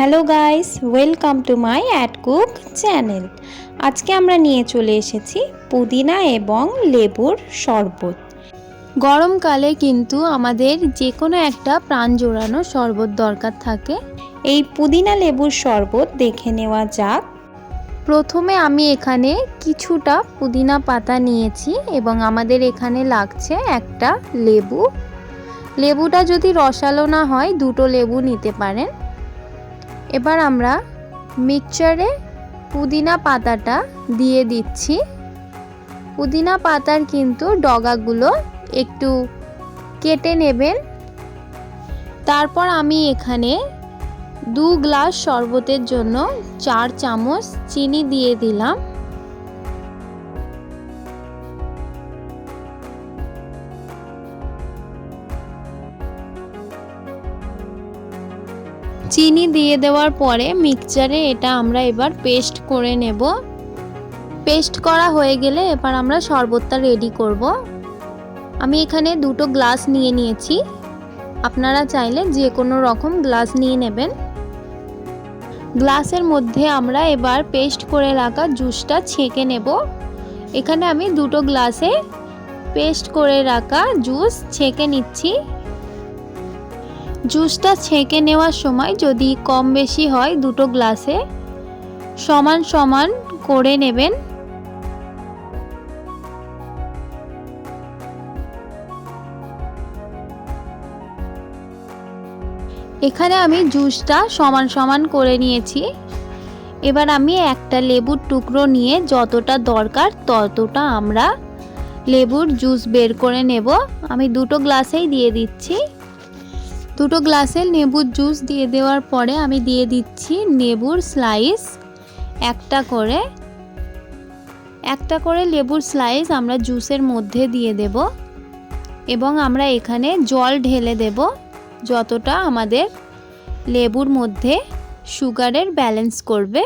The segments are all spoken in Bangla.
Hello guys, welcome to my at cook channel. আজকে আমরা নিয়ে চলে এসেছি পুদিনা এবং লেবুর শরবত। গরমকালে কিন্তু আমাদের যে কোনো একটা প্রাণ জোড়ানো শরবত দরকার থাকে। এই পুদিনা লেবুর শরবত দেখে নেওয়া যাক। প্রথমে আমি এখানে কিছুটা পুদিনা পাতা নিয়েছি এবং আমাদের এখানে লাগছে একটা লেবু। লেবুটা যদি রসালো না হয় দুটো লেবু নিতে পারেন। এবার আমরা মিক্সচারে পুদিনা পাতাটা দিয়ে দিচ্ছি। পুদিনা পাতার কিন্তু ডগাগুলো একটু কেটে নেবেন। তারপর আমি এখানে 2 গ্লাস শরবতের জন্য 4 চামচ চিনি দিয়ে দিলাম। চিনি দিয়ে দেওয়ার পরে মিক্সচারে এটা আমরা এবার পেস্ট করে নেব। পেস্ট করা হয়ে গেলে এবার আমরা শরবতটা রেডি করব। আমি এখানে 2টো গ্লাস নিয়ে নিয়েছি, আপনারা চাইলে যে কোনো রকম গ্লাস নিয়ে নেবেন। গ্লাসের মধ্যে আমরা এবার পেস্ট করে রাখা জুসটা ছেঁকে নেব। এখানে আমি 2টো গ্লাসে পেস্ট করে রাখা জুস ছেঁকে নিচ্ছি। জুসটা ছেঁকে নেওয়ার সময় যদি কম বেশি হয় 2টো গ্লাসে সমান সমান করে নেবেন। এখানে আমি জুসটা সমান সমান করে নিয়েছি। এবার আমি একটা লেবুর টুকরো নিয়ে যতটা দরকার ততটা আমরা লেবুর জুস বের করে নেব। আমি 2টো গ্লাসেই দিয়ে দিচ্ছি। 2টো গ্লাসে লেবুর জুস দিয়ে দেওয়ার পরে আমি দিয়ে দিচ্ছি লেবুর স্লাইস একটা করে লেবুর স্লাইস আমরা জুসের মধ্যে দিয়ে দেব এবং আমরা এখানে জল ঢেলে দেব যতটা আমাদের লেবুর মধ্যে সুগারের ব্যালেন্স করবে।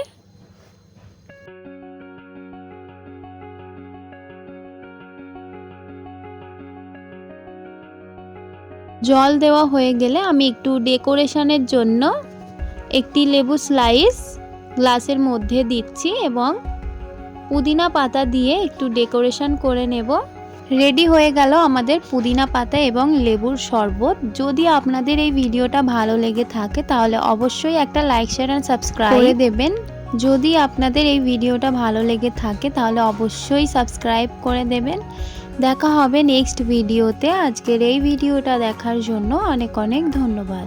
জল দেওয়া হয়ে গেলে আমি একটু ডেকোরেশনের জন্য একটি লেবু স্লাইস গ্লাসের মধ্যে দিচ্ছি এবং পুদিনা পাতা দিয়ে একটু ডেকোরেশন করে নেব। রেডি হয়ে গেল আমাদের পুদিনা পাতা এবং লেবুর শরবত। যদি আপনাদের এই ভিডিওটা ভালো লেগে থাকে তাহলে অবশ্যই একটা লাইক শেয়ার এন্ড সাবস্ক্রাইব করে দেবেন। যদি আপনাদের এই ভিডিওটা ভালো লেগে থাকে তাহলে অবশ্যই সাবস্ক্রাইব করে দেবেন। দেখা হবে নেক্সট ভিডিওতে। আজকের এই ভিডিওটা দেখার জন্য অনেক অনেক ধন্যবাদ।